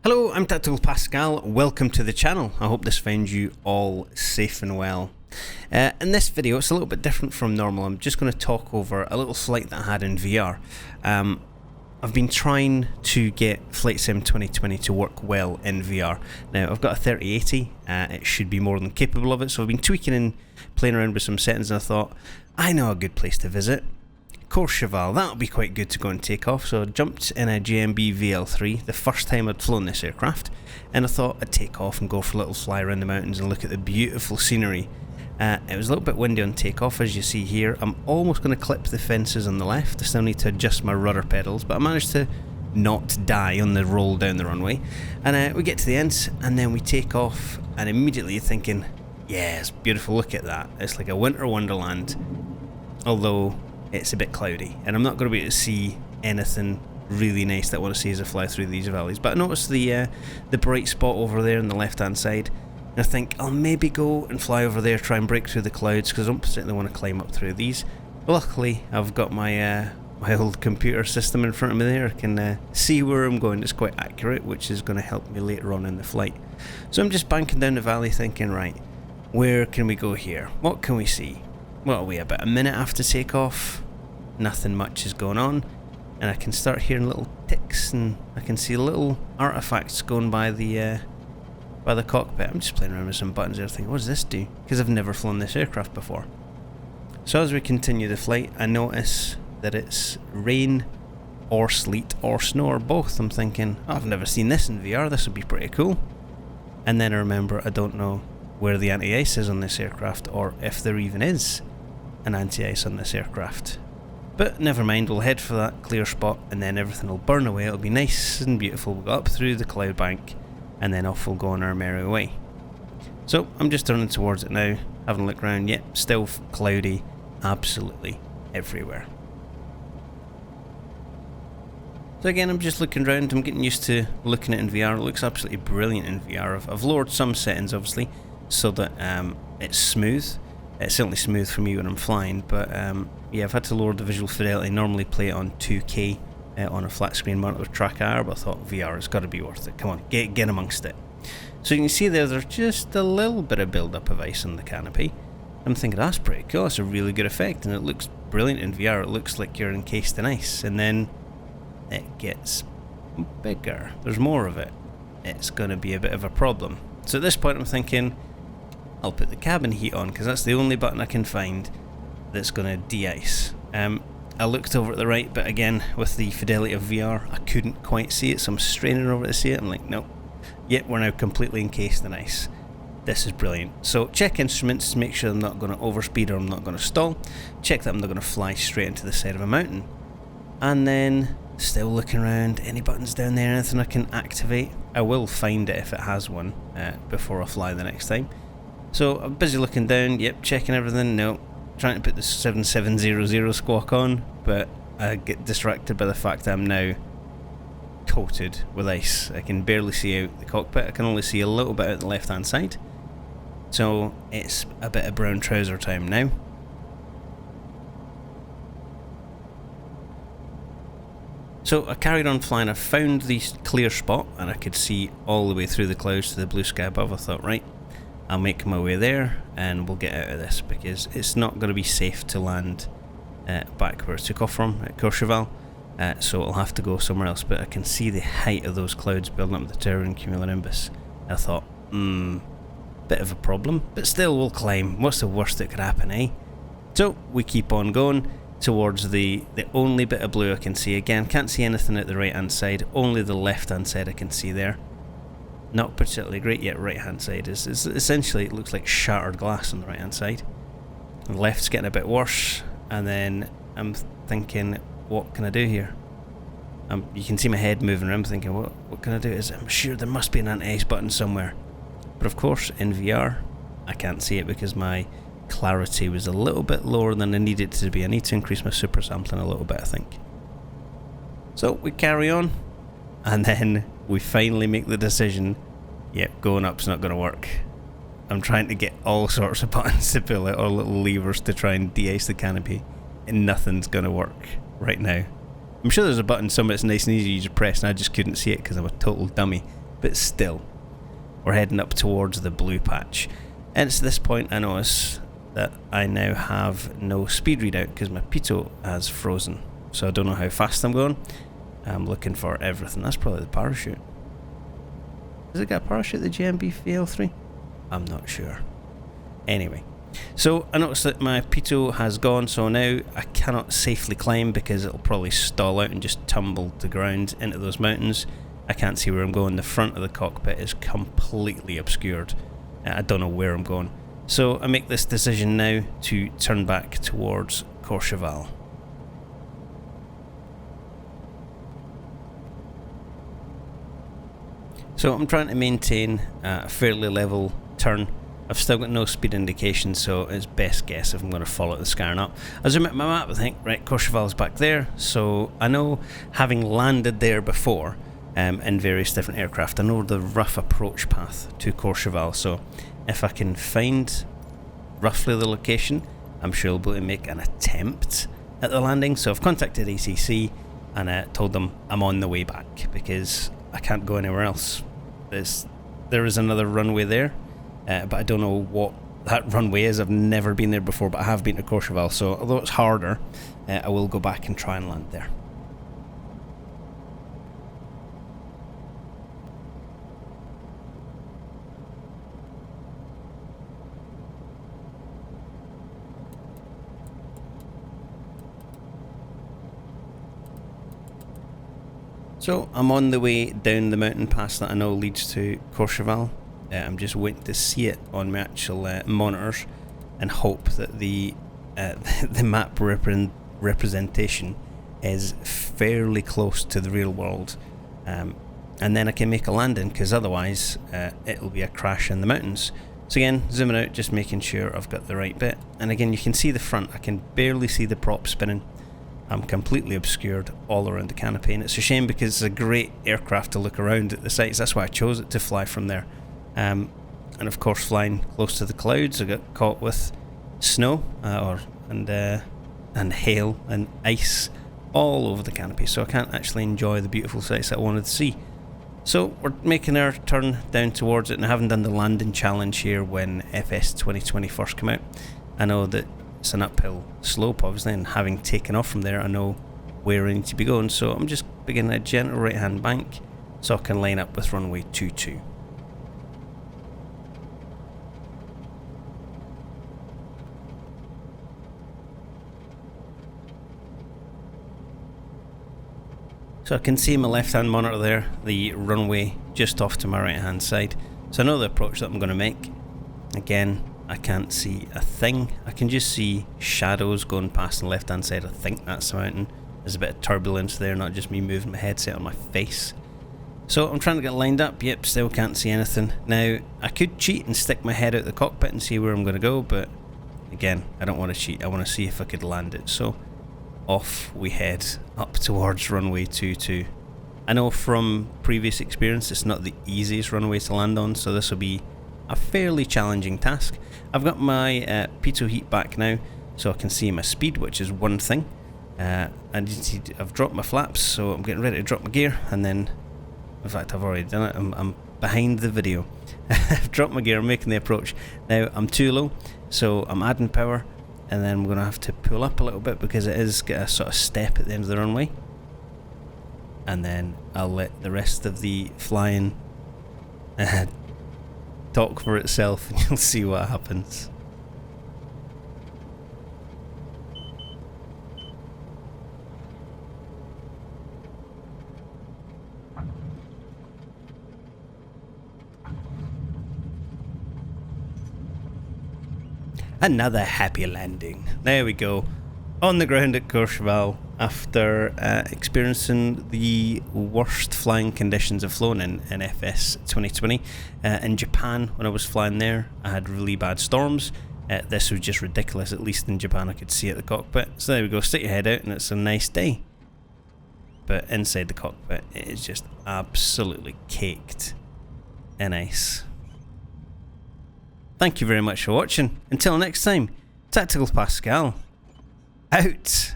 Hello, I'm Tactical Pascal. Welcome to the channel. I hope this finds you all safe and well. In this video, it's a little bit different from normal. I'm just going to talk over a little flight that I had in VR. I've been trying to get Flight Sim 2020 to work well in VR. Now, I've got a 3080. It should be more than capable of it, so I've been tweaking and playing around with some settings, and I thought, I know a good place to visit. Courchevel, that'll be quite good to go and take off. So I jumped in a JMB VL3, the first time I'd flown this aircraft, and I thought I'd take off and go for a little fly around the mountains and look at the beautiful scenery. It was a little bit windy on takeoff, as you see here. I'm almost going to clip the fences on the left. I still need to adjust my rudder pedals, but I managed to not die on the roll down the runway. And we get to the end, and then we take off, and immediately you're thinking, yeah, it's beautiful, look at that. It's like a winter wonderland, although it's a bit cloudy, and I'm not going to be able to see anything really nice that I want to see as I fly through these valleys. But I noticed the bright spot over there on the left hand side, and I think I'll maybe go and fly over there, try and break through the clouds, because I don't particularly want to climb up through these. Luckily, I've got my my old computer system in front of me there. I can see where I'm going. It's quite accurate, which is going to help me later on in the flight. So I'm just banking down the valley thinking, right, where can we go here? What can we see? What are we, about a minute after takeoff? Nothing much is going on, and I can start hearing little ticks, and I can see little artifacts going by the cockpit. I'm just playing around with some buttons there thinking, what does this do? Because I've never flown this aircraft before. So as we continue the flight, I notice that it's rain or sleet or snow or both. I'm thinking, oh, I've never seen this in VR, this would be pretty cool. And then I remember I don't know where the anti-ice is on this aircraft, or if there even is an anti-ice on this aircraft. But never mind, we'll head for that clear spot, and then everything will burn away. It'll be nice and beautiful. We'll go up through the cloud bank, and then off we'll go on our merry way. So I'm just turning towards it now, having a look around. Yep, still cloudy, absolutely everywhere. So again, I'm just looking around. I'm getting used to looking at it in VR. It looks absolutely brilliant in VR. I've lowered some settings, obviously, so that it's smooth. It's certainly smooth for me when I'm flying, but yeah, I've had to lower the visual fidelity. Normally play it on 2K on a flat screen monitor with track IR, but I thought VR has got to be worth it. Come on, get amongst it. So you can see there's just a little bit of build-up of ice on the canopy. I'm thinking, that's pretty cool, that's a really good effect, and it looks brilliant in VR. It looks like you're encased in ice, and then it gets bigger. There's more of it. It's going to be a bit of a problem. So at this point I'm thinking, I'll put the cabin heat on, because that's the only button I can find that's going to de-ice. I looked over at the right, but again, with the fidelity of VR, I couldn't quite see it, so I'm straining over to see it. I'm like, nope. Yep, we're now completely encased in ice. This is brilliant. So check instruments to make sure I'm not going to overspeed or I'm not going to stall. Check that I'm not going to fly straight into the side of a mountain. And then, still looking around, any buttons down there, anything I can activate? I will find it if it has one before I fly the next time. So I'm busy looking down, yep, checking everything, no, trying to put the 7700 squawk on, but I get distracted by the fact that I'm now coated with ice. I can barely see out the cockpit, I can only see a little bit out the left hand side. So it's a bit of brown trouser time now. So I carried on flying. I found the clear spot, and I could see all the way through the clouds to the blue sky above. I thought, right, I'll make my way there and we'll get out of this, because it's not going to be safe to land back where I took off from at Courchevel, so I'll have to go somewhere else. But I can see the height of those clouds building up the tower and cumulonimbus. I thought, bit of a problem, but still we'll climb. What's the worst that could happen, eh? So we keep on going towards the only bit of blue I can see. Again, can't see anything at the right hand side, only the left hand side I can see there. Not particularly great yet. Right hand side is essentially, it looks like shattered glass on the right hand side. The left's getting a bit worse, and then I'm thinking, what can I do here? You can see my head moving around, thinking, what can I do? I'm sure there must be an anti-ice button somewhere, but of course in VR I can't see it because my clarity was a little bit lower than I need it to be. I need to increase my super sampling a little bit, I think. So we carry on, and then we finally make the decision, yep, going up's not going to work. I'm trying to get all sorts of buttons to pull out, or little levers to try and de-ice the canopy, and nothing's going to work right now. I'm sure there's a button somewhere that's nice and easy you just press, and I just couldn't see it because I'm a total dummy. but still, we're heading up towards the blue patch. And it's at this point I notice that I now have no speed readout because my pitot has frozen. So I don't know how fast I'm going. I'm looking for everything. That's probably the parachute. Does it got a parachute, the GMB VL3? I'm not sure. Anyway, so I noticed that my pitot has gone, so now I cannot safely climb because it'll probably stall out and just tumble to ground into those mountains. I can't see where I'm going. The front of the cockpit is completely obscured. I don't know where I'm going. So I make this decision now to turn back towards Courchevel. So I'm trying to maintain a fairly level turn. I've still got no speed indication, so it's best guess if I'm going to follow the sky or not. I zoom at my map, I think, right, Courchevel's back there, so I know, having landed there before in various different aircraft, I know the rough approach path to Courchevel, so if I can find roughly the location, I'm sure I'll be able to make an attempt at the landing. So I've contacted ACC and told them I'm on the way back because I can't go anywhere else. There is another runway there, but I don't know what that runway is. I've never been there before, but I have been to Courchevel, so although it's harder, I will go back and try and land there. So I'm on the way down the mountain pass that I know leads to Courchevel. I'm just waiting to see it on my actual monitors and hope that the map representation is fairly close to the real world, and then I can make a landing, because otherwise it'll be a crash in the mountains. So again, zooming out, just making sure I've got the right bit, and again you can see the front. I can barely see the prop spinning. I'm completely obscured all around the canopy, and it's a shame because it's a great aircraft to look around at the sights. That's why I chose it, to fly from there. And of course, flying close to the clouds, I got caught with snow and hail and ice all over the canopy, so I can't actually enjoy the beautiful sights that I wanted to see. So we're making our turn down towards it, and I haven't done the landing challenge here when FS2020 first came out. I know that it's an uphill slope, obviously, and having taken off from there, I know where I need to be going, so I'm just beginning a gentle right hand bank so I can line up with runway 22. So I can see in my left hand monitor there the runway just off to my right hand side, so I know the approach that I'm going to make. Again, I can't see a thing. I can just see shadows going past on the left hand side. I think that's the mountain. There's a bit of turbulence there, not just me moving my headset on my face. So I'm trying to get lined up. Yep, still can't see anything. Now, I could cheat and stick my head out the cockpit and see where I'm going to go, but again, I don't want to cheat. I want to see if I could land it. So off we head up towards runway 22. I know from previous experience it's not the easiest runway to land on, so this will be a fairly challenging task. I've got my pitot heat back now, so I can see my speed, which is one thing. I've dropped my flaps, so I'm getting ready to drop my gear, and then, in fact I've already done it, I'm behind the video. I've dropped my gear, I'm making the approach. Now I'm too low, so I'm adding power, and then I'm going to have to pull up a little bit because it is got a sort of step at the end of the runway. And then I'll let the rest of the flying talk for itself, and you'll see what happens. Another happy landing. There we go. On the ground at Courchevel after experiencing the worst flying conditions I've flown in FS2020. In Japan, when I was flying there, I had really bad storms. This was just ridiculous. At least in Japan I could see at the cockpit. So there we go, stick your head out and it's a nice day. But inside the cockpit it is just absolutely caked in ice. Thank you very much for watching. Until next time, Tactical Pascale out.